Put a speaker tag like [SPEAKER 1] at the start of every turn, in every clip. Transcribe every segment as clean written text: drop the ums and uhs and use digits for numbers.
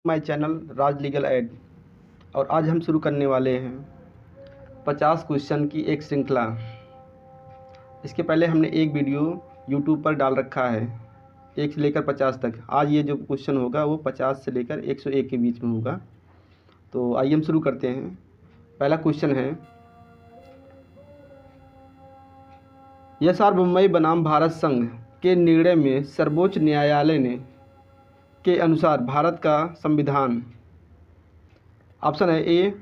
[SPEAKER 1] My channel Raj legal aid. और आज हम शुरू करने वाले हैं 50 क्वेश्चन की एक श्रृंखला। इसके पहले हमने एक वीडियो यूट्यूब पर डाल रखा है 1 से लेकर 50 तक। आज ये जो क्वेश्चन होगा वो 50 से लेकर 101 के बीच में होगा। तो आइए हम शुरू करते हैं। पहला क्वेश्चन है, एसआर बनाम भारत संघ के निर्णय में सर्वोच्च न्यायालय ने के अनुसार भारत का संविधान, ऑप्शन है ए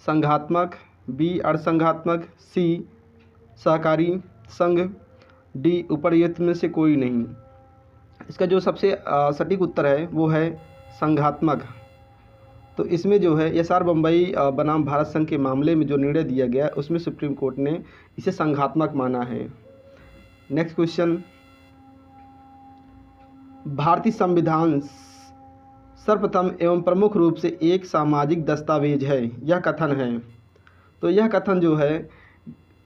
[SPEAKER 1] संघात्मक, बी अर्धसंघात्मक, सी सहकारी संघ, डी उपर्युक्त में से कोई नहीं। इसका जो सबसे सटीक उत्तर है वो है संघात्मक। तो इसमें जो है एसआर बम्बई बनाम भारत संघ के मामले में जो निर्णय दिया गया उसमें सुप्रीम कोर्ट ने इसे संघात्मक माना है। नेक्स्ट क्वेश्चन, भारतीय संविधान सर्वप्रथम एवं प्रमुख रूप से एक सामाजिक दस्तावेज है, यह कथन है। तो यह कथन जो है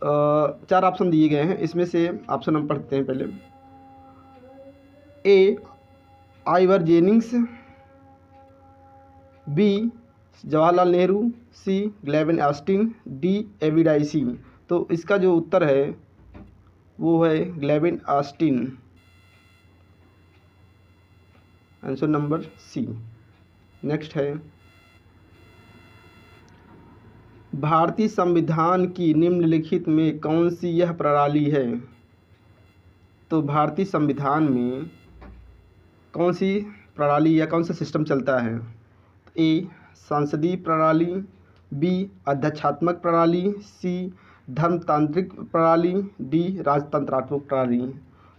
[SPEAKER 1] 4 ऑप्शन दिए गए हैं, इसमें से ऑप्शन हम पढ़ते हैं पहले। A Ivor Jennings, B Jawaharlal Nehru, C Granville Austin, D A V Dicey. तो इसका जो उत्तर है वो है Granville Austin, answer number C. Next है, भारतीय संविधान की निम्नलिखित में कौन सी यह प्रणाली है। तो भारतीय संविधान में कौन सी प्रणाली या कौन सा सिस्टम चलता है। ए संसदीय प्रणाली, बी अध्यक्षात्मक प्रणाली, सी धर्मतांत्रिक प्रणाली, डी राजतंत्रात्मक प्रणाली।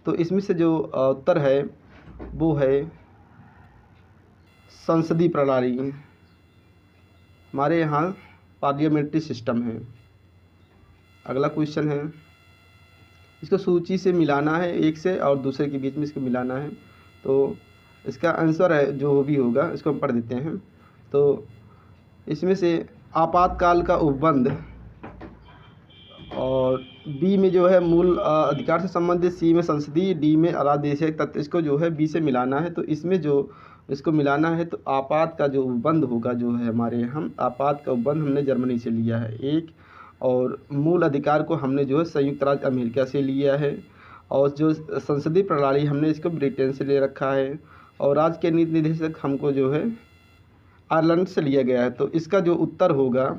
[SPEAKER 1] तो इसमें से जो उत्तर है वो है संसदीय प्रणाली। हमारे यहाँ पार्लियामेंट्री सिस्टम है। अगला क्वेश्चन है, इसको सूची से मिलाना है, एक से और दूसरे के बीच में इसको मिलाना है। तो इसका आंसर है जो भी होगा इसको हम पढ़ देते हैं। तो इसमें से आपातकाल का उपबंध, और बी में जो है मूल अधिकार से संबंधित, सी में संसदीय, डी में अरादेशक तत्व, इसको जो है बी से मिलाना है। तो इसमें जो इसको मिलाना है तो आपात का जो उपबंध होगा जो है हमारे यहाँ आपात का उपबंध हमने जर्मनी से लिया है एक, और मूल अधिकार को हमने जो है संयुक्त राज्य अमेरिका से लिया है, और जो संसदीय प्रणाली हमने इसको ब्रिटेन से ले रखा है, और राज्य के नीति निर्देशक हमको जो है आयरलैंड से लिया गया है। तो इसका जो उत्तर होगा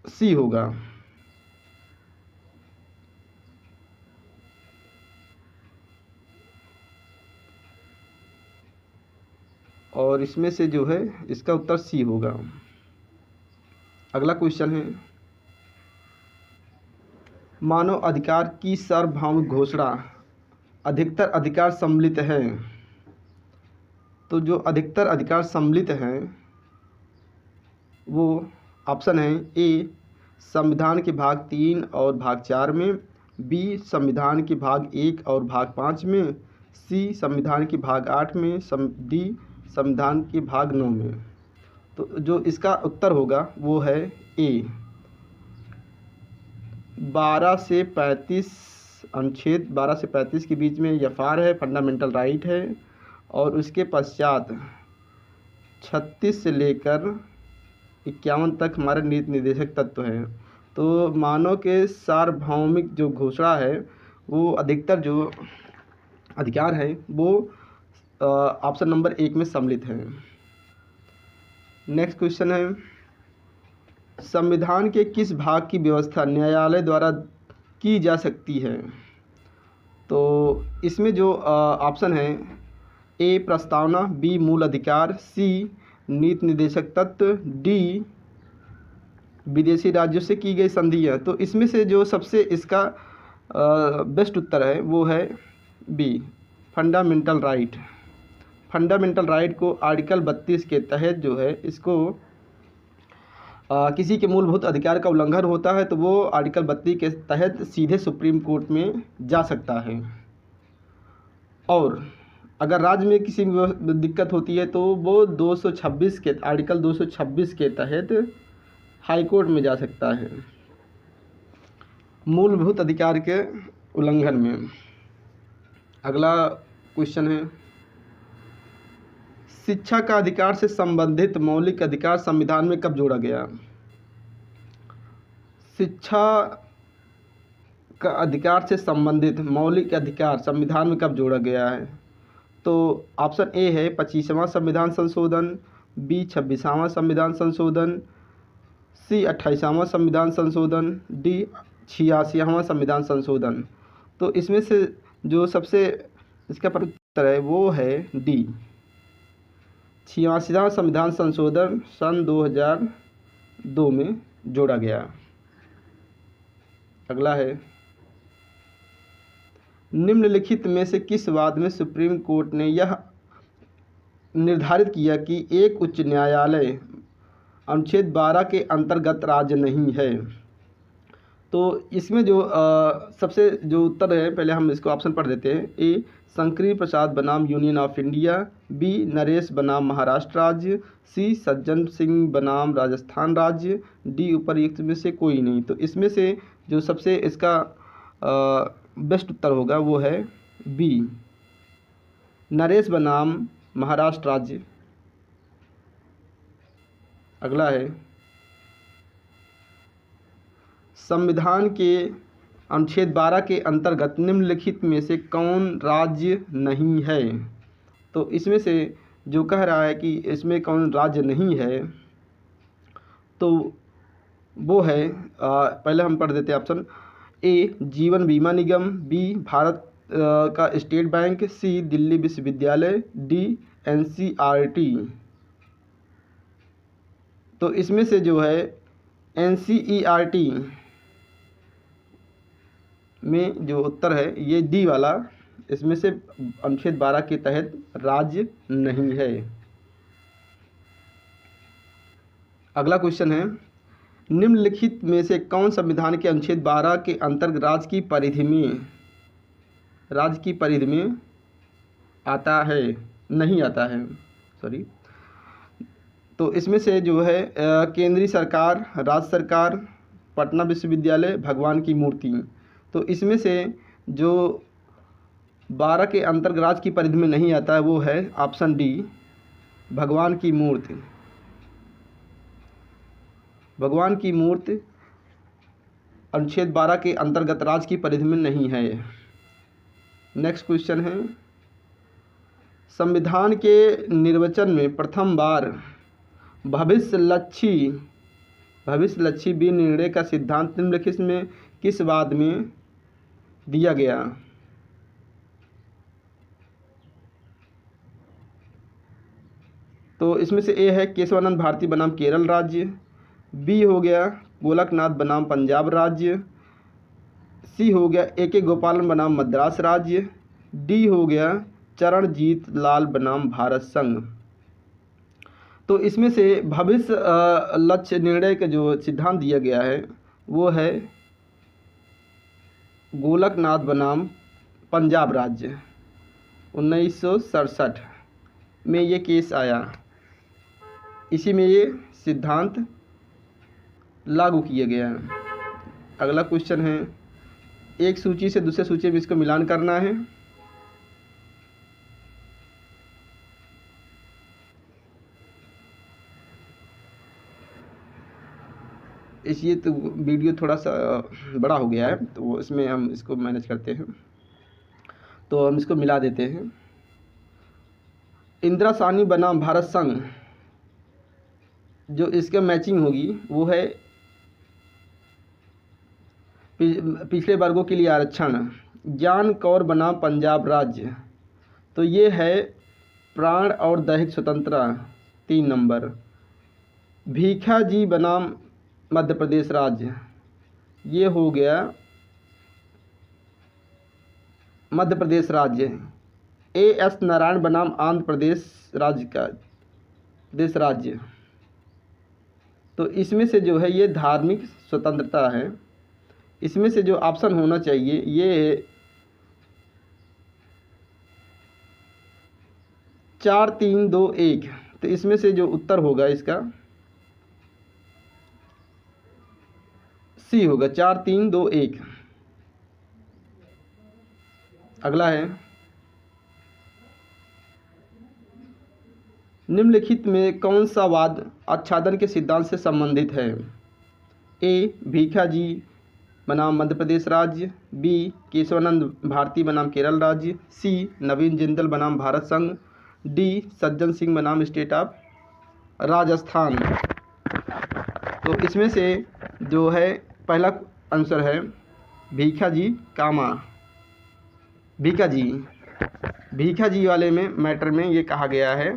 [SPEAKER 1] सी होगा। और इसमें से जो है इसका उत्तर सी होगा। अगला क्वेश्चन है, मानव अधिकार की सार्वभौमिक घोषणा अधिकतर अधिकार सम्मिलित है। तो जो अधिकतर अधिकार सम्मिलित हैं वो ऑप्शन है ए संविधान के भाग 3 और भाग 4 में, बी संविधान के भाग 1 और भाग 5 में, सी संविधान के भाग 8 में, डी संविधान के भाग 9 में। तो जो इसका उत्तर होगा वो है ए 12 से 35, अनुच्छेद 12 से 35 के बीच में यफार है, फंडामेंटल राइट है, और उसके पश्चात 36 से लेकर 51 तक हमारे नीति निर्देशक तत्व हैं। तो मानव के सार्वभौमिक जो घोषणा है वो अधिकतर जो अधिकार है वो ऑप्शन नंबर 1 में सम्मिलित है। नेक्स्ट क्वेश्चन है, संविधान के किस भाग की व्यवस्था न्यायालय द्वारा की जा सकती है। तो इसमें जो ऑप्शन है ए प्रस्तावना, बी मूल अधिकार, सी नीति निर्देशक तत्व, डी विदेशी राज्यों से की गई संधियाँ। तो इसमें से जो सबसे इसका बेस्ट उत्तर है वो है B fundamental right. Fundamental right को आर्टिकल 32 के तहत जो है इसको किसी के मूलभूत अधिकार का उल्लंघन होता है तो वो आर्टिकल 32 के तहत सीधे सुप्रीम कोर्ट में जा सकता है, और अगर राज्य में किसी दिक्कत होती है तो वो 226 के आर्टिकल 226 के तहत हाई कोर्ट में जा सकता है मूलभूत अधिकार के उल्लंघन में। अगला क्वेश्चन है, शिक्षा का अधिकार से संबंधित मौलिक अधिकार संविधान में कब जोड़ा गया? शिक्षा का अधिकार से संबंधित मौलिक अधिकार संविधान में कब जोड़ा गया है? तो ऑप्शन ए है 25वां संविधान संशोधन, बी 26वां संविधान संशोधन, सी 28वां संविधान संशोधन, डी 86वां संविधान संशोधन। तो इसमें से जो सबसे इसका उत्तर है वो है डी 86वां संविधान संशोधन सन 2002 में जोड़ा गया। अगला है, निम्नलिखित में से किस वाद में सुप्रीम कोर्ट ने यह निर्धारित किया कि एक उच्च न्यायालय अनुच्छेद 12 के अंतर्गत राज्य नहीं है? तो इसमें जो सबसे जो उत्तर है, पहले हम इसको ऑप्शन पढ़ देते हैं। ए शंकरी प्रसाद बनाम union of India, B Naresh बनाम महाराष्ट्र राज्य, सी सज्जन सिंह बनाम राजस्थान राज्य, डी उपर्युक्त में से कोई नहीं। तो इसमें से जो सबसे इसका बेस्ट उत्तर होगा वो है बी नरेश बनाम महाराष्ट्र राज्य। अगला है, संविधान के अनुच्छेद 12 के अंतर्गत निम्नलिखित में से कौन राज्य नहीं है? तो इसमें से जो कह रहा है कि इसमें कौन राज्य नहीं है, तो वो है पहले हम पढ़ देते हैं ऑप्शन। ए जीवन बीमा निगम, बी भारत का स्टेट बैंक, सी दिल्ली विश्वविद्यालय, डी एनसीईआरटी। तो इसमें से जो है एनसीईआरटी में जो उत्तर है ये डी वाला, इसमें से अनुच्छेद 12 के तहत राज्य नहीं है। अगला क्वेश्चन है, निम्नलिखित में से कौन संविधान के अनुच्छेद 12 के अंतर्गत राज्य की परिधि में आता है, नहीं आता है, सॉरी। तो इसमें से जो है केंद्रीय सरकार, राज्य सरकार, पटना विश्वविद्यालय, भगवान की मूर्ति। तो इसमें से जो 12 के अंतर्गत राज्य की परिधि में नहीं आता है वो है ऑप्शन डी भगवान की मूर्ति। भगवान की मूर्ति अनुच्छेद 12 के अंतर्गत राज्य की परिधि में नहीं है। नेक्स्ट क्वेश्चन है, संविधान के निर्वचन में प्रथम बार भविष्यलक्षी विनिर्णय का सिद्धांत निम्नलिखित में किस वाद में दिया गया? तो इसमें से ए है केशवानंद भारती बनाम केरल राज्य, बी हो गया गोलकनाथ बनाम पंजाब राज्य, सी हो गया ए.के. गोपालन बनाम मद्रास राज्य, डी हो गया चरणजीत लाल बनाम भारत संघ। तो इसमें से भविष्य लक्ष्य निर्णय का जो सिद्धांत दिया गया है वो है गोलकनाथ बनाम पंजाब राज्य। 1967 में ये केस आया, इसी में ये सिद्धांत लागू किया गया है। अगला क्वेश्चन है, एक सूची से दूसरे सूची में इसको मिलान करना है। इसलिए तो वीडियो थोड़ा सा बड़ा हो गया है, तो इसमें हम इसको मैनेज करते हैं, तो हम इसको मिला देते हैं। इंदिरा साहनी बनाम भारत संघ, जो इसका मैचिंग होगी वो है पिछले वर्गों के लिए आरक्षण। ज्ञान कौर बनाम पंजाब राज्य, तो ये है प्राण और दैहिक स्वतंत्रता 3 नंबर। भीखा जी बनाम मध्य प्रदेश राज्य, ये हो गया मध्य प्रदेश राज्य। ए.एस. नारायण बनाम आंध्र प्रदेश राज्य। तो इसमें से जो है ये धार्मिक स्वतंत्रता है। इसमें से जो ऑप्शन होना चाहिए ये 4 3 2 1। तो इसमें से जो उत्तर होगा इसका सी होगा 4 3 2 1। अगला है, निम्नलिखित में कौन सा वाद आच्छादन के सिद्धांत से संबंधित है? ए भीखा जी बनाम मध्य प्रदेश राज्य, बी केशवानंद भारती बनाम केरल राज्य, सी नवीन जिंदल बनाम भारत संघ, डी सज्जन सिंह बनाम स्टेट ऑफ राजस्थान। तो इसमें से जो है पहला आंसर है भीखा जी कामा, भीखा जी वाले में मैटर में ये कहा गया है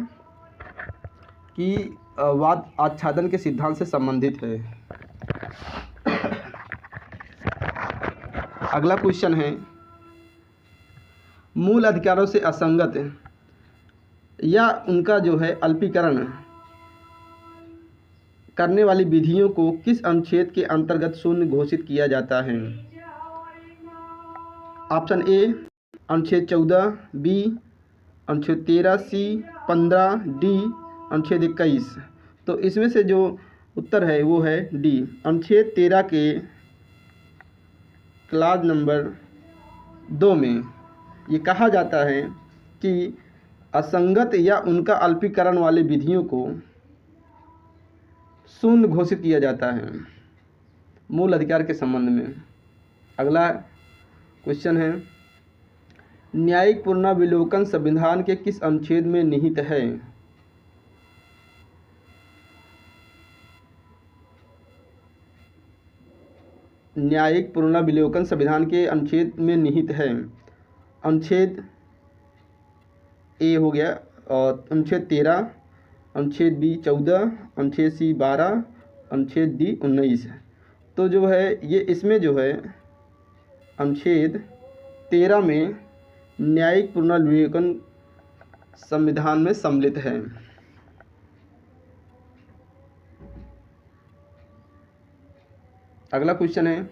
[SPEAKER 1] कि वाद आच्छादन के सिद्धांत से संबंधित है। अगला क्वेश्चन है, मूल अधिकारों से असंगत या उनका जो है अल्पीकरण करने वाली विधियों को किस अनुच्छेद के अंतर्गत शून्य घोषित किया जाता है? ऑप्शन ए अनुच्छेद 14, बी अनुच्छेद 13, सी 15, डी अनुच्छेद 21। तो इसमें से जो उत्तर है वो है डी, अनुच्छेद 13 के क्लाज नंबर 2 में ये कहा जाता है कि असंगत या उनका अल्पीकरण वाली विधियों को शून्य घोषित किया जाता है मूल अधिकार के संबंध में। अगला क्वेश्चन है, न्यायिक पुनर्विलोकन संविधान के किस अनुच्छेद में निहित है? न्यायिक पुनर्विलोकन संविधान के अनुच्छेद में निहित है। अनुच्छेद ए हो गया, और अनुच्छेद 13, अनुच्छेद बी 14, अनुच्छेद सी 12, अनुच्छेद डी 19। तो जो है ये इसमें जो है अनुच्छेद 13 में न्यायिक पुनर्विलोकन संविधान में सम्मिलित है। अगला क्वेश्चन है,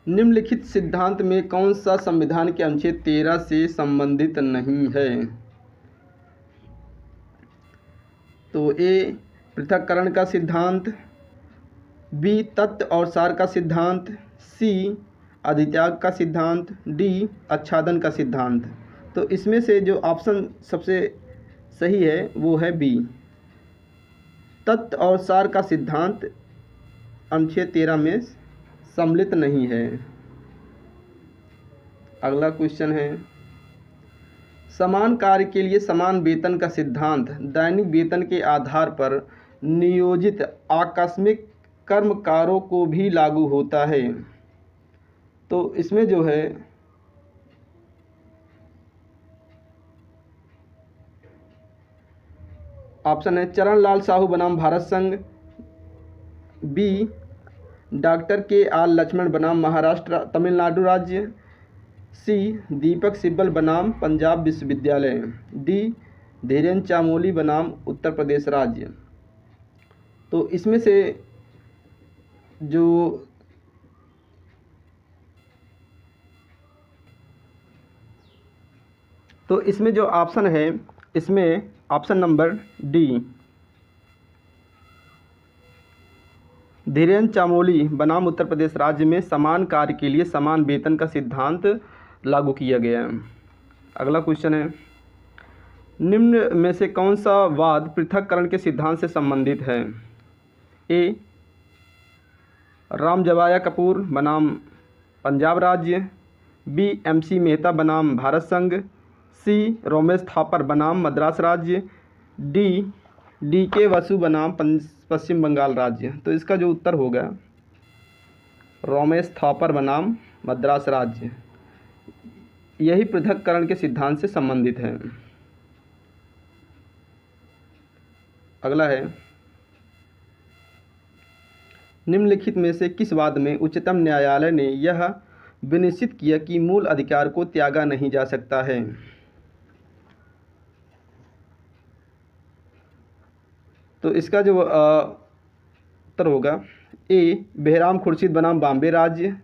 [SPEAKER 1] निम्नलिखित सिद्धांत में कौन सा संविधान के अनुच्छेद 13 से संबंधित नहीं है? तो ए पृथक्करण का सिद्धांत, बी तत्व और सार का सिद्धांत, सी अधित्याग का सिद्धांत, डी आच्छादन का सिद्धांत। तो इसमें से जो ऑप्शन सबसे सही है वो है बी, तत्व और सार का सिद्धांत अनुच्छेद 13 में सम्मिलित नहीं है। अगला क्वेश्चन है, समान कार्य के लिए समान वेतन का सिद्धांत दैनिक वेतन के आधार पर नियोजित आकस्मिक कर्मकारों को भी लागू होता है। तो इसमें जो है ऑप्शन है चरणलाल साहू बनाम भारत संघ, बी डॉक्टर के आर लक्ष्मण बनाम महाराष्ट्र तमिलनाडु राज्य, सी दीपक सिब्बल बनाम पंजाब विश्वविद्यालय, डी धीरेन्द्र चामोली बनाम उत्तर प्रदेश राज्य। तो इसमें से जो ऑप्शन है इसमें option number D Dhirendra Chamoli बनाम उत्तर प्रदेश राज्य में समान कार्य के लिए समान वेतन का सिद्धांत लागू किया गया है। अगला क्वेश्चन है, निम्न में से कौन सा वाद पृथक्करण के सिद्धांत से संबंधित है? ए राम जवाया कपूर बनाम पंजाब राज्य, बी MC मेहता बनाम भारत संघ, सी रोमेश थापर बनाम मद्रास राज्य, डी DK वसु बनाम पश्चिम बंगाल राज्य। तो इसका जो उत्तर होगा रोमेश थापर बनाम मद्रास राज्य, यही पृथक्करण के सिद्धांत से संबंधित है। अगला है, निम्नलिखित में से किस वाद में उच्चतम न्यायालय ने यह विनिश्चित किया कि मूल अधिकार को त्यागा नहीं जा सकता है? तो इसका जो उत्तर होगा ए बेहराम खुर्शीद बनाम बॉम्बे राज्य,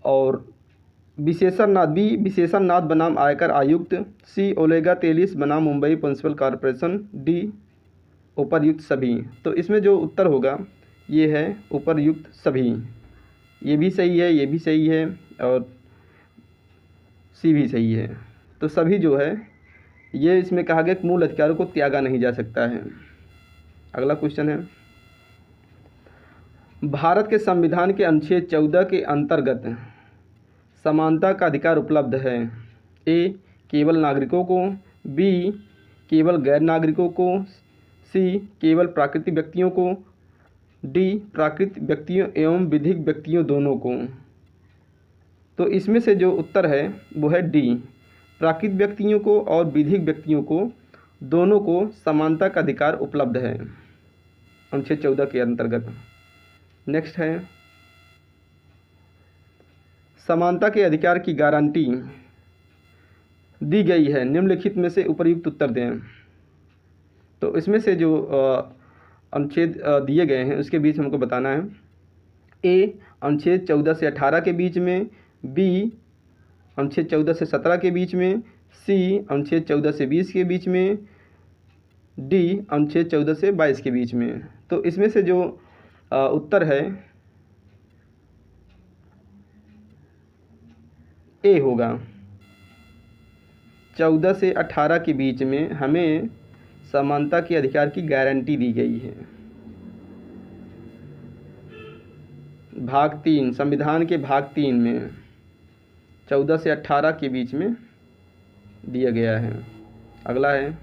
[SPEAKER 1] और विशेषण नाथ बनाम आयकर आयुक्त, सी ओलेगा तेलिस बनाम मुंबई म्युनिसिपल कॉरपोरेशन, डी उपर्युक्त सभी। तो इसमें जो उत्तर होगा ये है उपर्युक्त सभी। ये भी सही है, ये भी सही है और सी भी सही है। तो सभी जो है ये इसमें कहा गया कि मूल अधिकारों को त्यागा नहीं जा सकता है। अगला क्वेश्चन है, भारत के संविधान के अनुच्छेद 14 के अंतर्गत समानता का अधिकार उपलब्ध है। ए केवल नागरिकों को, बी केवल गैर नागरिकों को, सी केवल प्राकृतिक व्यक्तियों को, डी प्राकृतिक व्यक्तियों एवं विधिक व्यक्तियों दोनों को। तो इसमें से जो उत्तर है वो है डी, प्राकृतिक व्यक्तियों को और विधिक व्यक्तियों को दोनों को समानता का अधिकार उपलब्ध है अनुच्छेद 14 के अंतर्गत। नेक्स्ट है, समानता के अधिकार की गारंटी दी गई है, निम्नलिखित में से उपर्युक्त उत्तर दें। तो इसमें से जो अनुच्छेद दिए गए हैं उसके बीच हमको बताना है। ए अनुच्छेद 14 से 18 के बीच में, बी अनुच्छेद 14 से 17 के बीच में, सी अनुच्छेद 14 से 20 के बीच में, डी अनुच्छेद 14 से 22 के बीच में। तो इसमें से जो उत्तर है ए होगा, 14 से 18 के बीच में हमें समानता के अधिकार की गारंटी दी गई है। भाग 3 संविधान के भाग 3 में 14 से 18 के बीच में दिया गया है। अगला है,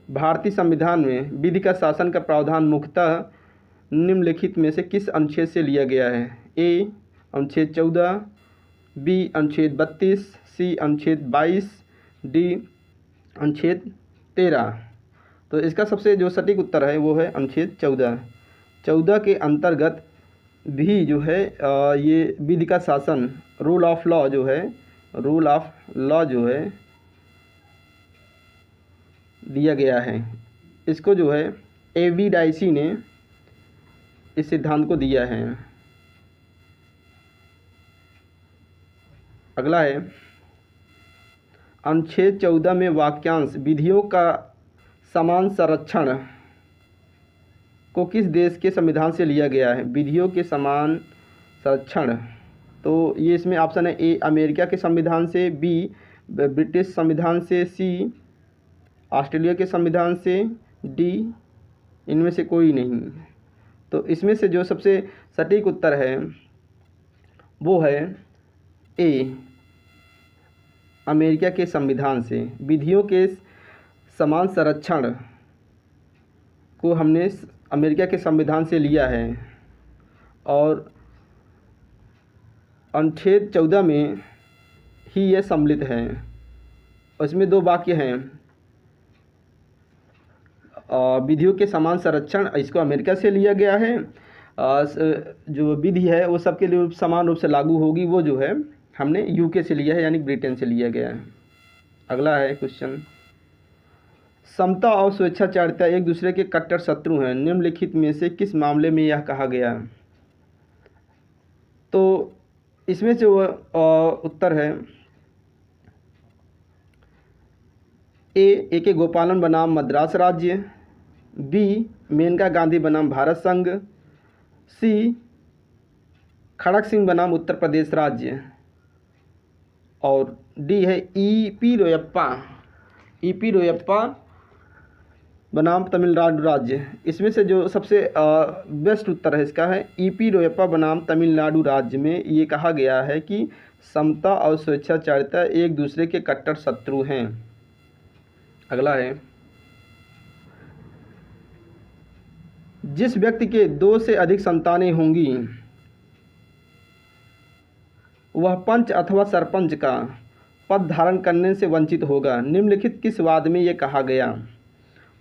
[SPEAKER 1] भारतीय संविधान में विधि का शासन का प्रावधान मुख्यतः निम्नलिखित में से किस अनुच्छेद से लिया गया है। ए अनुच्छेद 14, बी अनुच्छेद 32, सी अनुच्छेद 22, डी अनुच्छेद 13। तो इसका सबसे जो सटीक उत्तर है वो है अनुच्छेद 14। 14 के अंतर्गत भी जो है ये विधि का शासन, रूल ऑफ लॉ जो है, रूल ऑफ लॉ जो है दिया गया है। इसको जो है एवी डाइसी ने इस सिद्धांत को दिया है। अगला है, अनुच्छेद 14 में वाक्यांश विधियों का समान संरक्षण को किस देश के संविधान से लिया गया है। विधियों के समान संरक्षण, तो ये इसमें ऑप्शन है ए अमेरिका के संविधान से, बी ब्रिटिश संविधान से, सी ऑस्ट्रेलिया के संविधान से, डी इनमें से कोई नहीं। तो इसमें से जो सबसे सटीक उत्तर है वो है ए अमेरिका के संविधान से। विधियों के समान संरक्षण को हमने अमेरिका के संविधान से लिया है और अनुच्छेद 14 में ही यह सम्मिलित है। उसमें दो वाक्य हैं, विधियों के समान संरक्षण इसको अमेरिका से लिया गया है, जो विधि है वो सबके लिए समान रूप से लागू होगी वो जो है हमने यूके से लिया है, यानी ब्रिटेन से लिया गया है। अगला है क्वेश्चन, समता और स्वेच्छाचारिता एक दूसरे के कट्टर शत्रु हैं, निम्नलिखित में से किस मामले में यह कहा गया। तो इसमें जो उत्तर है ए के गोपालन बनाम मद्रास राज्य, बी मेनका गांधी बनाम भारत संघ, सी खड़क सिंह बनाम उत्तर प्रदेश राज्य, और डी है ई पी रोयप्पा बनाम तमिलनाडु राज्य। इसमें से जो सबसे बेस्ट उत्तर है इसका है ई पी रोयप्पा बनाम तमिलनाडु राज्य में ये कहा गया है कि समता और स्वेच्छाचारिता एक दूसरे के कट्टर शत्रु हैं। अगला है, जिस व्यक्ति के 2 से अधिक संतानें होंगी वह पंच अथवा सरपंच का पद धारण करने से वंचित होगा, निम्नलिखित किस वाद में ये कहा गया।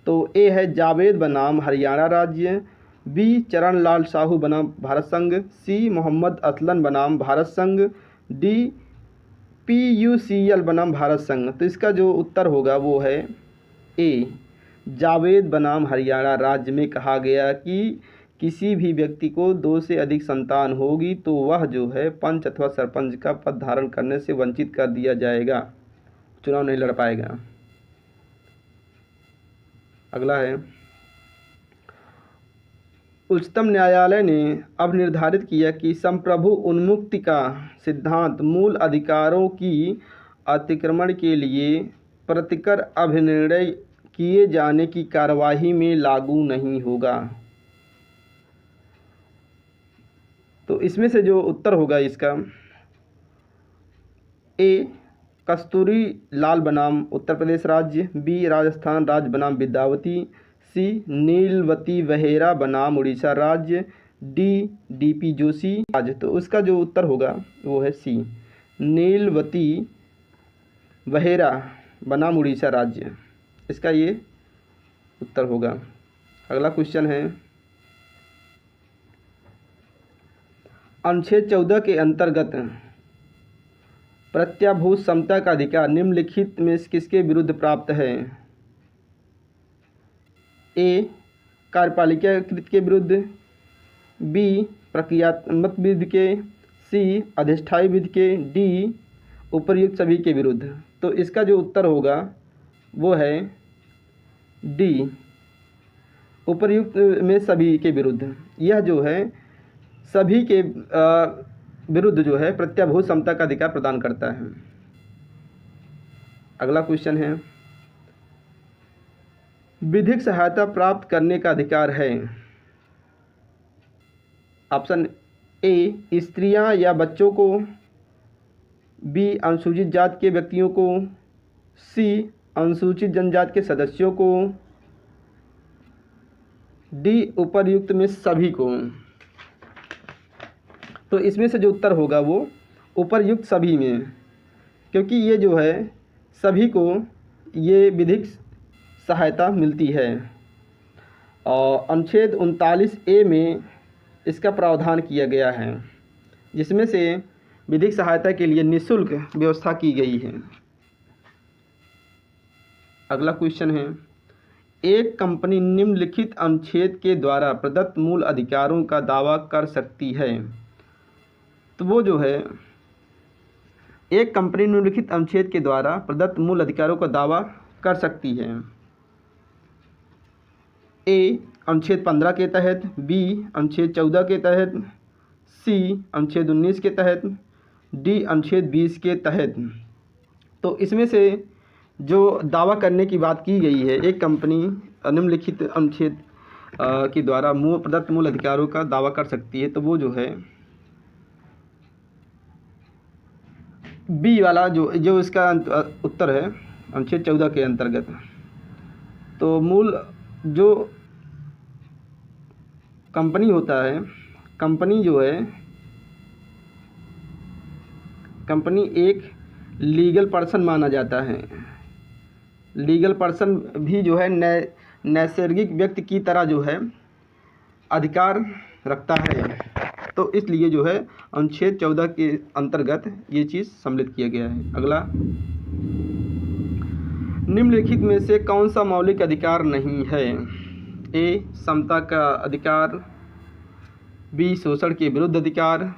[SPEAKER 1] तो ए है जावेद बनाम हरियाणा राज्य, बी चरण लाल साहू बनाम भारत संघ, सी मोहम्मद असलन बनाम भारत संघ, डी PUCL बनाम भारत संघ। तो इसका जो उत्तर होगा वो है ए जावेद बनाम हरियाणा राज्य में कहा गया कि किसी भी व्यक्ति को 2 से अधिक संतान होगी तो वह जो है पंच अथवा सरपंच का पद धारण करने से वंचित कर दिया जाएगा, चुनाव नहीं लड़ पाएगा। अगला है, उच्चतम न्यायालय ने अब निर्धारित किया कि संप्रभु उन्मुक्ति का सिद्धांत मूल अधिकारों की अतिक्रमण के लिए प्रतिकर अभिनिर्णय किए जाने की कार्यवाही में लागू नहीं होगा। तो इसमें से जो उत्तर होगा इसका, ए कस्तूरी लाल बनाम उत्तर प्रदेश राज्य, बी राजस्थान राज्य बनाम विद्यावती, सी नीलवती वहेरा बनाम उड़ीसा राज्य, डी डीपी जोशी राज्य। तो उसका जो उत्तर होगा वो है सी नीलवती वहेरा बनाम उड़ीसा राज्य, इसका ये उत्तर होगा। अगला क्वेश्चन है, अनुच्छेद 14 के अंतर्गत प्रत्याभूत समता का अधिकार निम्नलिखित में किसके विरुद्ध प्राप्त है? ए कार्यपालिका कृत के विरुद्ध, बी प्रक्रियात्मक विधि के, सी अधिष्ठायी विधि के, डी उपर्युक्त सभी के विरुद्ध। तो इसका जो उत्तर होगा वो है डी उपर्युक्त में सभी के विरुद्ध। यह जो है सभी के विरुद्ध जो है प्रत्याभूत समता का अधिकार प्रदान करता है। अगला क्वेश्चन है, विधिक सहायता प्राप्त करने का अधिकार है। ऑप्शन ए स्त्रियां या बच्चों को, बी अनुसूचित जाति के व्यक्तियों को, सी अनुसूचित जनजाति के सदस्यों को, डी उपर्युक्त में सभी को। तो इसमें से जो उत्तर होगा वो उपर्युक्त सभी में, क्योंकि ये जो है सभी को ये विधिक सहायता मिलती है। और अनुच्छेद 39A में इसका प्रावधान किया गया है, जिसमें से विधिक सहायता के लिए निःशुल्क व्यवस्था की गई है। अगला क्वेश्चन है, एक कंपनी निम्नलिखित अनुच्छेद के द्वारा प्रदत्त मूल अधिकारों का दावा कर सकती है। तो वो जो है एक कंपनी निम्नलिखित अनुच्छेद के द्वारा प्रदत्त मूल अधिकारों का दावा कर सकती है। ए अनुच्छेद 15 के तहत, बी अनुच्छेद 14 के तहत, सी अनुच्छेद 19 के तहत, डी अनुच्छेद 20 के तहत। तो इसमें से जो दावा करने की बात की गई है, एक कंपनी निम्नलिखित अनुच्छेद के द्वारा प्रदत्त मूल अधिकारों का दावा कर सकती है, तो वो जो है बी वाला जो इसका उत्तर है अनुच्छेद 14 के अंतर्गत। तो मूल जो कंपनी होता है, कंपनी जो है कंपनी एक लीगल पर्सन माना जाता है। लीगल पर्सन भी जो है नैसर्गिक व्यक्ति की तरह जो है अधिकार रखता है। तो इसलिए जो है अनुच्छेद 14 के अंतर्गत ये चीज़ सम्मिलित किया गया है। अगला, निम्नलिखित में से कौन सा मौलिक अधिकार नहीं है? ए समता का अधिकार, बी शोषण के विरुद्ध अधिकार,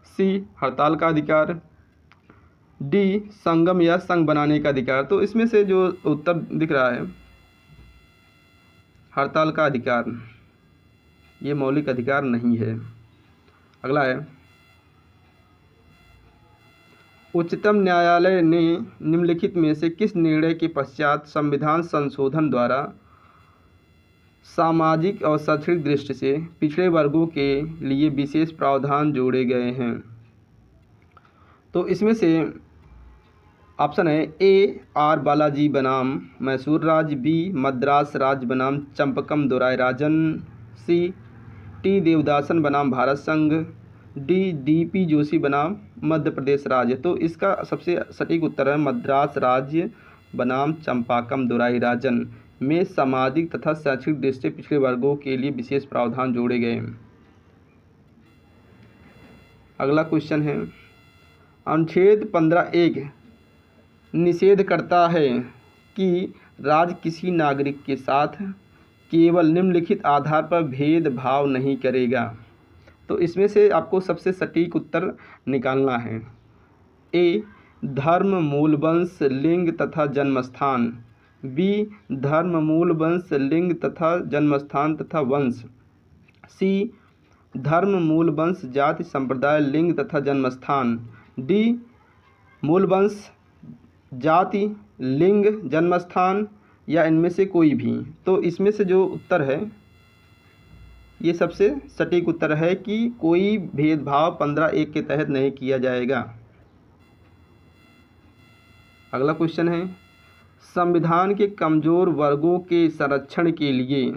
[SPEAKER 1] सी हड़ताल का अधिकार, डी संगम या संघ बनाने का अधिकार। तो इसमें से जो उत्तर दिख रहा है हड़ताल का अधिकार, ये मौलिक अधिकार नहीं है। अगला है, उच्चतम न्यायालय ने निम्नलिखित में से किस निर्णय के पश्चात संविधान संशोधन द्वारा सामाजिक और शैक्षणिक दृष्टि से पिछड़े वर्गों के लिए विशेष प्रावधान जोड़े गए हैं? तो इसमें से ऑप्शन है ए आर बालाजी बनाम मैसूर राज्य, बी मद्रास राज्य बनाम चंपकम दोराई राजन, सी टी देवदासन बनाम भारत संघ, डी डीपी जोशी बनाम मध्य प्रदेश राज्य। तो इसका सबसे सटीक उत्तर है मद्रास राज्य बनाम चंपाकम दोराई राजन में सामाजिक तथा शैक्षिक दृष्टि से पिछड़े वर्गों के लिए विशेष प्रावधान जोड़े गए। अगला क्वेश्चन है, अनुच्छेद 15(1) निषेध करता है कि राज्य किसी नागरिक के साथ केवल निम्नलिखित आधार पर भेदभाव नहीं करेगा। तो इसमें से आपको सबसे सटीक उत्तर निकालना है। ए धर्म, मूल वंश, लिंग तथा जन्मस्थान, बी धर्म, मूल वंश, लिंग तथा जन्मस्थान तथा वंश, सी धर्म, मूल वंश, जाति, संप्रदाय, लिंग तथा जन्मस्थान, डी मूल वंश, जाति, लिंग, जन्म स्थान या इनमें से कोई भी। तो इसमें से जो उत्तर है ये सबसे सटीक उत्तर है कि कोई भेदभाव 15(1) के तहत नहीं किया जाएगा। अगला क्वेश्चन है, संविधान के कमजोर वर्गों के संरक्षण के लिए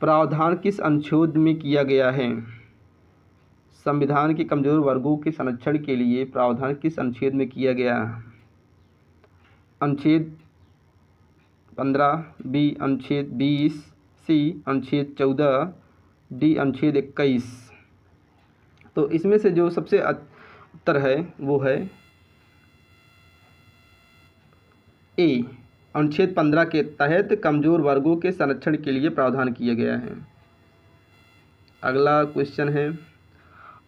[SPEAKER 1] प्रावधान किस अनुच्छेद में किया गया है? संविधान के कमजोर वर्गों के संरक्षण के लिए प्रावधान किस अनुच्छेद में किया गया? अनुच्छेद 15, बी अनुच्छेद 20, सी अनुच्छेद 14, डी अनुच्छेद 21। तो इसमें से जो सबसे उत्तर है वो है ए, अनुच्छेद 15 के तहत कमजोर वर्गों के संरक्षण के लिए प्रावधान किया गया है। अगला क्वेश्चन है,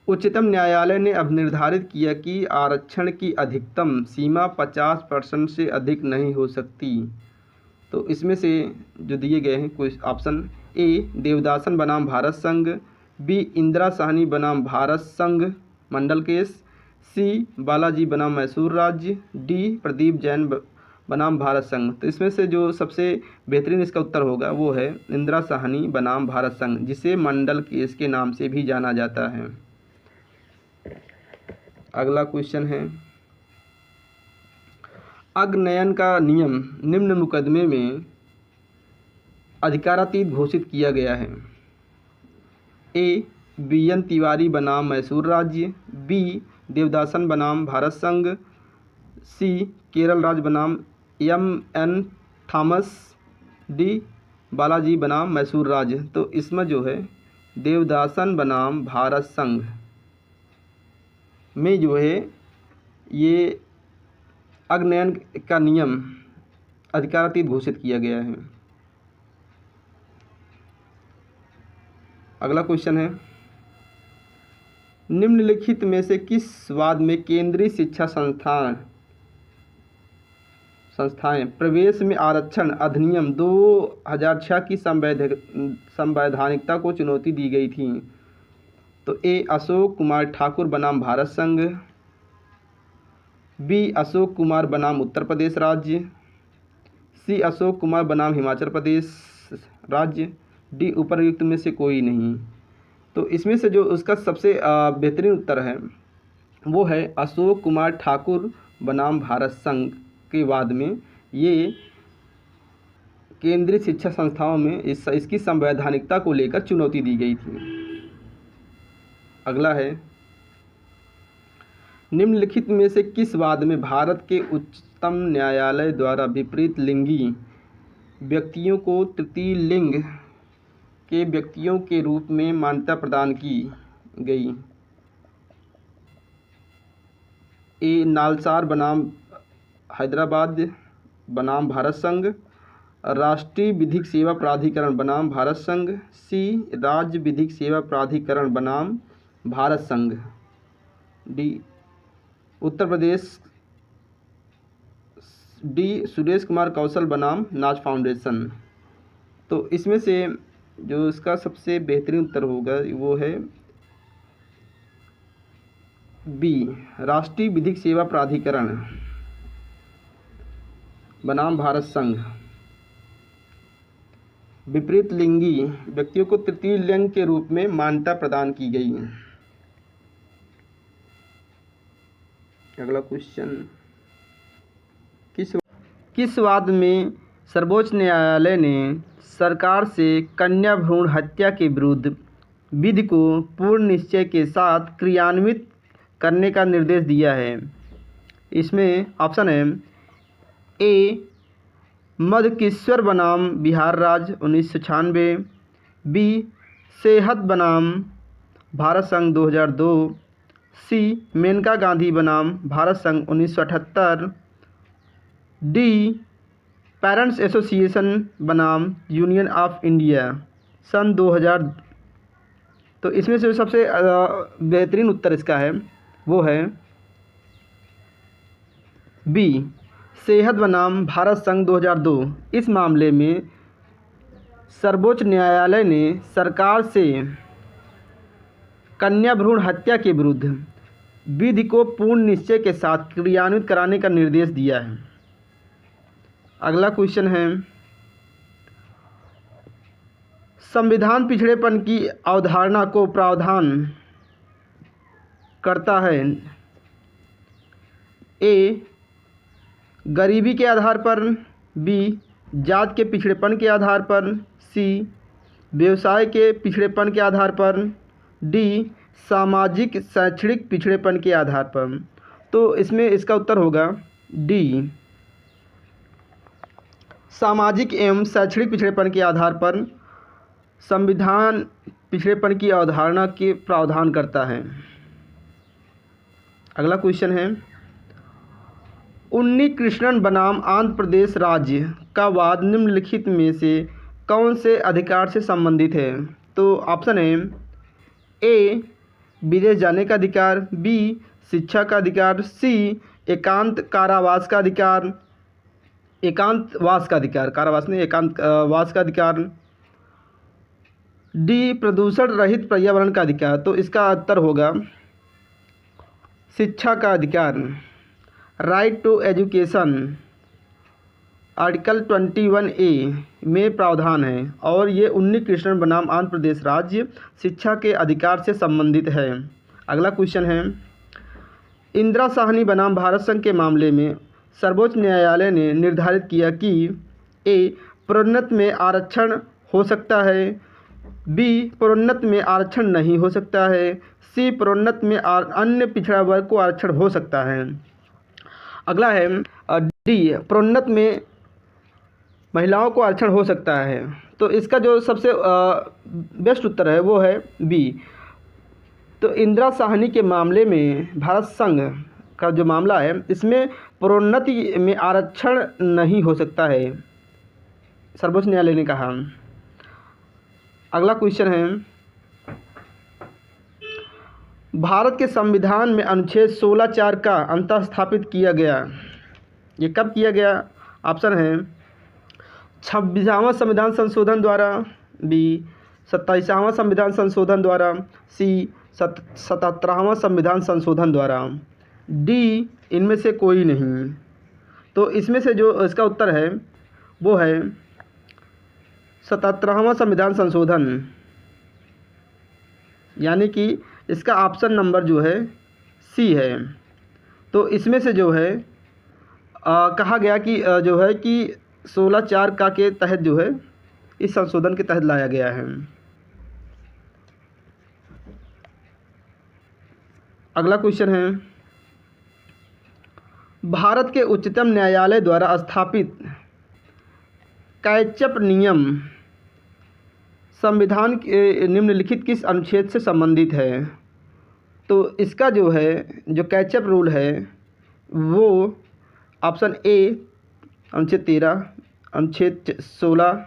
[SPEAKER 1] उच्चतम न्यायालय ने अब निर्धारित किया कि आरक्षण की अधिकतम सीमा 50% से अधिक नहीं हो सकती। तो इसमें से जो दिए गए हैं कुछ ऑप्शन, ए देवदासन बनाम भारत संघ, बी इंदिरा साहनी बनाम भारत संघ मंडल केस, सी बालाजी बनाम मैसूर राज्य, डी प्रदीप जैन बनाम भारत संघ। तो इसमें से जो सबसे बेहतरीन इसका उत्तर होगा वो है इंदिरा साहनी बनाम भारत संघ, जिसे मंडल केस के नाम से भी जाना जाता है। अगला क्वेश्चन है, अग्नयन का नियम निम्न मुकदमे में अधिकारातीत घोषित किया गया है? ए BN तिवारी बनाम मैसूर राज्य, बी देवदासन बनाम भारत संघ, सी केरल राज्य बनाम MN थॉमस, डी बालाजी बनाम मैसूर राज्य। तो इसमें जो है देवदासन बनाम भारत संघ में जो है ये अग्नयन का नियम अधिकारातीत घोषित किया गया है। अगला क्वेश्चन है, निम्नलिखित में से किस वाद में केंद्रीय शिक्षा संस्थाएं प्रवेश में आरक्षण अधिनियम 2006 की संवैधानिकता को चुनौती दी गई थी? तो ए अशोक कुमार ठाकुर बनाम भारत संघ, बी अशोक कुमार बनाम उत्तर प्रदेश राज्य, सी अशोक कुमार बनाम हिमाचल प्रदेश राज्य, डी उपर्युक्त में से कोई नहीं। तो इसमें से जो उसका सबसे बेहतरीन उत्तर है वो है अशोक कुमार ठाकुर बनाम भारत संघ के वाद में ये केंद्रीय शिक्षा संस्थाओं में इसकी संवैधानिकता को लेकर चुनौती दी गई थी। अगला है, निम्नलिखित में से किस वाद में भारत के उच्चतम न्यायालय द्वारा विपरीत लिंगी व्यक्तियों को तृतीय लिंग के व्यक्तियों के रूप में मान्यता प्रदान की गई? ए नालसार बनाम हैदराबाद बनाम भारत संघ, राष्ट्रीय विधिक सेवा प्राधिकरण बनाम भारत संघ, सी राज्य विधिक सेवा प्राधिकरण बनाम भारत संघ, डी उत्तर प्रदेश, डी सुरेश कुमार कौशल बनाम नाज फाउंडेशन। तो इसमें से जो इसका सबसे बेहतरीन उत्तर होगा वो है बी राष्ट्रीय विधिक सेवा प्राधिकरण बनाम भारत संघ। विपरीत लिंगी व्यक्तियों को तृतीय लिंग के रूप में मान्यता प्रदान की गई। अगला क्वेश्चन, किस वाद में सर्वोच्च न्यायालय ने सरकार से कन्या भ्रूण हत्या के विरुद्ध विधि को पूर्ण निश्चय के साथ क्रियान्वित करने का निर्देश दिया है? इसमें ऑप्शन है ए मधुकेश्वर बनाम बिहार राज्य 1996, बी सेहत बनाम भारत संघ 2002, सी मेनका गांधी बनाम भारत संघ 1978, डी पेरेंट्स एसोसिएशन बनाम यूनियन ऑफ इंडिया सन 2000। तो इसमें से सबसे बेहतरीन उत्तर इसका है वो है बी सेहत बनाम भारत संघ 2002। इस मामले में सर्वोच्च न्यायालय ने सरकार से कन्या भ्रूण हत्या के विरुद्ध विधि को पूर्ण निश्चय के साथ क्रियान्वित कराने का निर्देश दिया है। अगला क्वेश्चन है, संविधान पिछड़ेपन की अवधारणा को प्रावधान करता है। ए, गरीबी के आधार पर, बी, जात के पिछड़ेपन के आधार पर, सी, व्यवसाय के पिछड़ेपन के आधार पर, डी, सामाजिक शैक्षणिक पिछड़ेपन के आधार पर। तो इसमें इसका उत्तर होगा डी, सामाजिक एवं शैक्षणिक पिछड़ेपन के आधार पर संविधान पिछड़ेपन की अवधारणा के प्रावधान करता है। अगला क्वेश्चन है, उन्नी कृष्णन बनाम आंध्र प्रदेश राज्य का वाद निम्नलिखित में से कौन से अधिकार से संबंधित है? तो ऑप्शन है, ए, विदेश जाने का अधिकार, बी, शिक्षा का अधिकार, सी, एकांतवास का अधिकार, एकांतवास का अधिकार, डी, प्रदूषण रहित पर्यावरण का अधिकार। तो इसका उत्तर होगा शिक्षा का अधिकार। Right to education article 21A में प्रावधान है और ये उन्नी कृष्णन बनाम आंध्र प्रदेश राज्य शिक्षा के अधिकार से संबंधित है। अगला क्वेश्चन है, इंदिरा साहनी बनाम भारत संघ के मामले में सर्वोच्च न्यायालय ने निर्धारित किया कि ए, प्रोन्नत में आरक्षण हो सकता है, बी, प्रोन्नत में आरक्षण नहीं हो सकता है, सी, प्रोन्नत में अन्य पिछड़ा वर्ग को आरक्षण हो सकता है। अगला है डी, प्रोन्नत में महिलाओं को आरक्षण हो सकता है। तो इसका जो सबसे बेस्ट उत्तर है वो है बी। तो इंदिरा साहनी के मामले में भारत संघ का जो मामला है इसमें प्रोन्नति में आरक्षण नहीं हो सकता है, सर्वोच्च न्यायालय ने कहा। अगला क्वेश्चन है, भारत के संविधान में अनुच्छेद 16(4) का अंतः स्थापित किया गया। ये कब किया गया? ऑप्शन है 26वां संविधान संशोधन द्वारा, बी, 27वां संविधान संशोधन द्वारा, सी, 77वां संविधान संशोधन द्वारा, डी, इनमें से कोई नहीं। तो इसमें से जो इसका उत्तर है वो है 77वां संविधान संशोधन, यानी कि इसका ऑप्शन नंबर जो है सी है। तो इसमें से जो है कहा गया कि जो है कि 16(4) का के तहत जो है इस संशोधन के तहत लाया गया है। अगला क्वेश्चन है, भारत के उच्चतम न्यायालय द्वारा स्थापित कैचअप नियम संविधान के निम्नलिखित किस अनुच्छेद से संबंधित है? तो इसका जो है जो कैचअप रूल है वो ऑप्शन ए, अनुच्छेद 13, अनुच्छेद 16,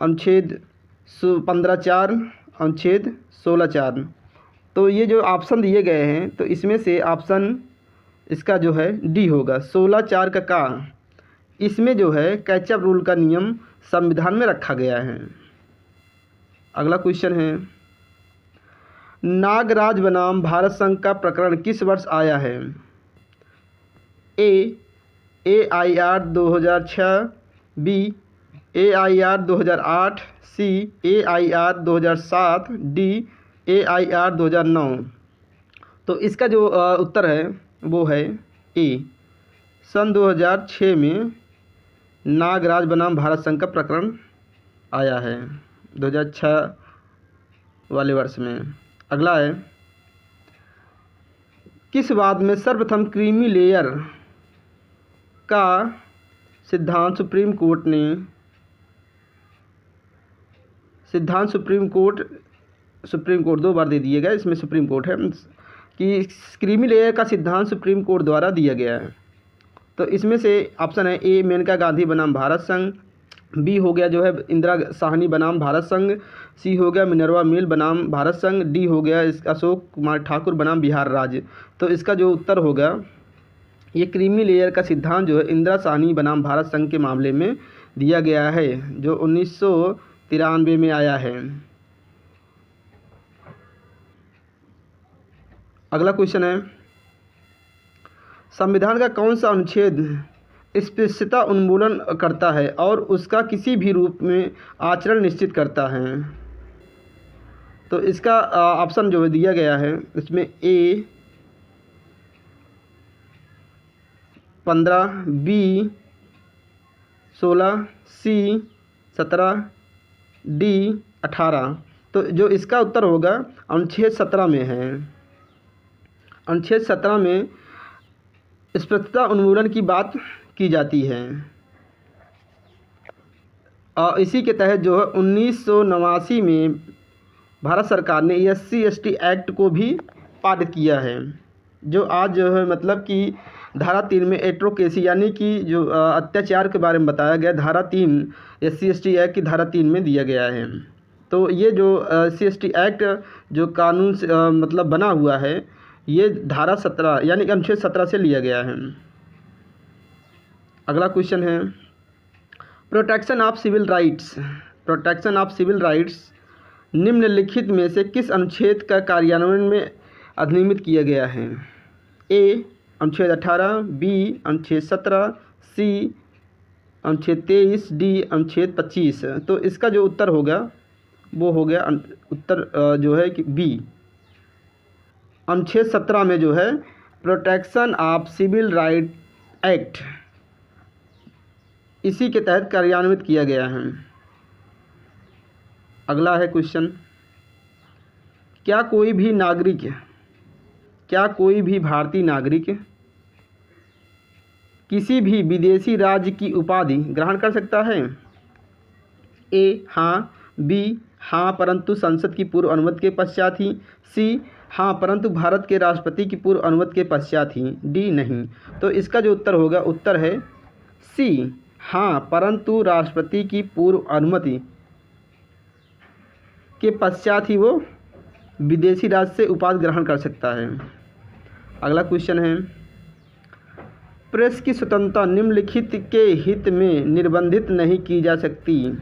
[SPEAKER 1] अनुच्छेद 15(4), अनुच्छेद 16(4). तो ये जो ऑप्शन दिए गए हैं तो इसमें से ऑप्शन इसका जो है डी होगा, 16(4) का इसमें जो है कैचअप रूल का नियम संविधान में रखा गया है। अगला क्वेश्चन है, नागराज बनाम भारत संघ का प्रकरण किस वर्ष आया है? ए, AIR 2006, बी, AIR 2008, सी, AIR 2007, डी, AIR 2009। तो इसका जो उत्तर है वो है ए, सन 2006 में नागराज बनाम भारत संघ का प्रकरण आया है, 2006 वाले वर्ष में। अगला है, किस वाद में सर्वप्रथम क्रीमी लेयर का सिद्धांत सुप्रीम कोर्ट 2 बार दे दिए गए, इसमें सुप्रीम कोर्ट है कि क्रीमी लेयर का सिद्धांत सुप्रीम कोर्ट द्वारा दिया गया है। तो इसमें से ऑप्शन है ए, मेनका गांधी बनाम भारत संघ, बी हो गया जो है इंदिरा साहनी बनाम भारत संघ, सी हो गया मिनर्वा मिल बनाम भारत संघ, डी हो गया अशोक कुमार ठाकुर बनाम बिहार राज्य। तो इसका जो उत्तर होगा ये क्रीमी लेयर का सिद्धांत जो है इंदिरा साहनी बनाम भारत संघ के मामले में दिया गया है, जो 1993 में आया है। अगला क्वेश्चन है, संविधान का कौन सा अनुच्छेद स्पृश्यता उन्मूलन करता है और उसका किसी भी रूप में आचरण निश्चित करता है? तो इसका ऑप्शन जो दिया गया है इसमें ए 15, बी 16, सी 17, डी 18। तो जो इसका उत्तर होगा अनुच्छेद 17 में है। अनुच्छेद 17 में स्पृश्यता उन्मूलन की बात की जाती है और इसी के तहत जो है 1989 में भारत सरकार ने SC/ST एक्ट को भी पारित किया है, जो आज जो है मतलब कि धारा 3 में एट्रोकेसी यानी कि जो अत्याचार के बारे में बताया गया, धारा 3 SC/ST एक्ट की धारा 3 में दिया गया है। तो ये जो SC/ST एक्ट जो कानून से मतलब बना हुआ है, ये धारा 17 यानी कि अनुच्छेद 17 से लिया गया है। अगला क्वेश्चन है protection of civil rights. Protection of civil rights निम्नलिखित में से किस अनुच्छेद का कार्यान्वयन में अधिनियमित किया गया है? ए अनुच्छेद 18, बी अनुच्छेद 17, सी अनुच्छेद 23, डी अनुच्छेद 25। तो इसका जो उत्तर होगा वो हो गया उत्तर जो है कि बी। अनुच्छेद 17 में जो है protection of civil right act इसी के तहत कार्यान्वित किया गया है। अगला है क्वेश्चन क्या कोई भी भारतीय नागरिक किसी भी विदेशी राज्य की उपाधि ग्रहण कर सकता है? ए हाँ, बी हाँ परंतु संसद की पूर्व अनुमति के पश्चात ही, सी हाँ परंतु भारत के राष्ट्रपति की पूर्व अनुमति के पश्चात ही, डी नहीं। तो इसका जो उत्तर होगा उत्तर है सी हाँ परंतु राष्ट्रपति की पूर्व अनुमति के पश्चात ही वो विदेशी राज्य से उपाधि ग्रहण कर सकता है। अगला क्वेश्चन है प्रेस की स्वतंत्रता निम्नलिखित के हित में निर्बंधित नहीं की जा सकती?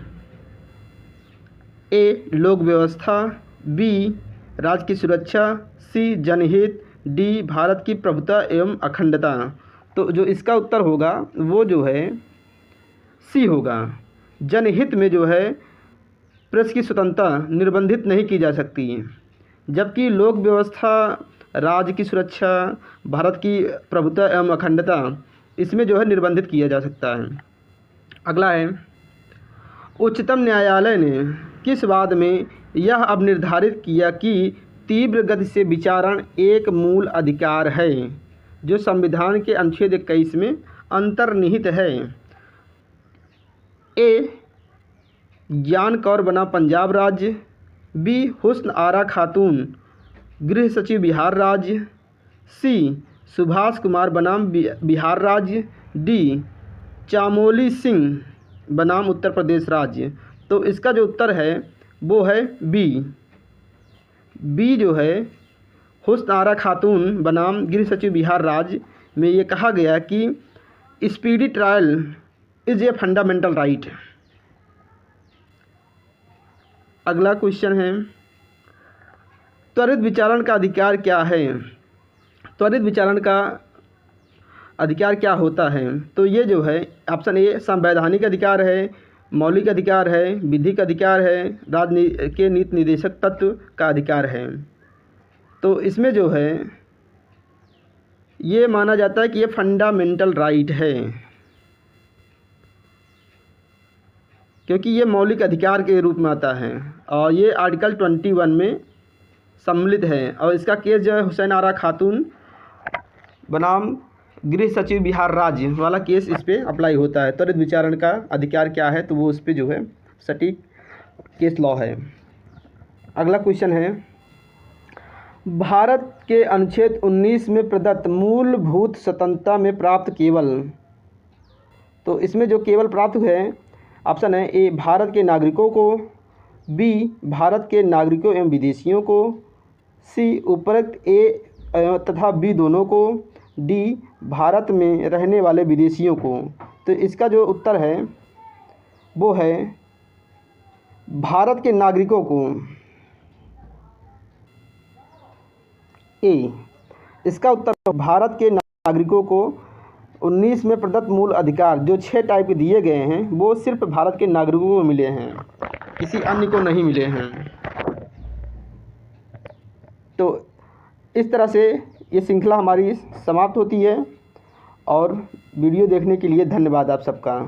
[SPEAKER 1] ए लोक व्यवस्था, बी राज्य की सुरक्षा, सी जनहित, डी भारत की प्रभुता एवं अखंडता। तो जो इसका उत्तर होगा वो जो है सी होगा। जनहित में जो है प्रेस की स्वतंत्रता निर्बंधित नहीं की जा सकती है, जबकि लोक व्यवस्था, राज्य की सुरक्षा, भारत की प्रभुता एवं अखंडता इसमें जो है निर्बंधित किया जा सकता है। अगला है उच्चतम न्यायालय ने किस वाद में यह अब निर्धारित किया कि तीव्र गति से विचारण एक मूल अधिकार है जो संविधान के अनुच्छेद 21 में अंतर्निहित है? ए ज्ञान कौर बनाम पंजाब राज्य, बी हुस्न आरा खातून गृह सचिव बिहार राज्य, सी सुभाष कुमार बनाम बिहार राज्य, डी चामोली सिंह बनाम उत्तर प्रदेश राज्य। तो इसका जो उत्तर है वो है बी जो है हुस्न आरा खातून बनाम गृह सचिव बिहार राज्य में ये कहा गया कि speedy trial is a fundamental right. अगला क्वेश्चन है त्वरित विचारण का अधिकार क्या है? त्वरित विचारण का अधिकार क्या होता है? तो ये जो है ऑप्शन ए संवैधानिक अधिकार है, मौलिक अधिकार है, विधिक अधिकार है, राज्य के नीति निर्देशक तत्व का अधिकार है। तो इसमें जो है ये माना जाता है कि ये फंडामेंटल राइट है, क्योंकि ये मौलिक अधिकार के रूप में आता है और ये आर्टिकल 21 में सम्मिलित है। और इसका केस जो है हुसैन आरा खातून बनाम गृह सचिव बिहार राज्य वाला केस इस पर अप्लाई होता है। त्वरित विचारण का अधिकार क्या है, तो वो उस पर जो है सटीक केस लॉ है। अगला क्वेश्चन है भारत के अनुच्छेद 19 में प्रदत्त मूलभूत स्वतंत्रता में प्राप्त केवल, तो इसमें जो केवल प्राप्त है ऑप्शन है ए भारत के नागरिकों को, बी भारत के नागरिकों एवं विदेशियों को, सी उपरोक्त ए तथा बी दोनों को, डी भारत में रहने वाले विदेशियों को। तो इसका जो उत्तर है वो है भारत के नागरिकों को। ए इसका उत्तर भारत के नागरिकों को 19 में प्रदत्त मूल अधिकार जो 6 टाइप के दिए गए हैं वो सिर्फ भारत के नागरिकों को मिले हैं, किसी अन्य को नहीं मिले हैं। तो इस तरह से ये श्रृंखला हमारी समाप्त होती है और वीडियो देखने के लिए धन्यवाद आप सबका।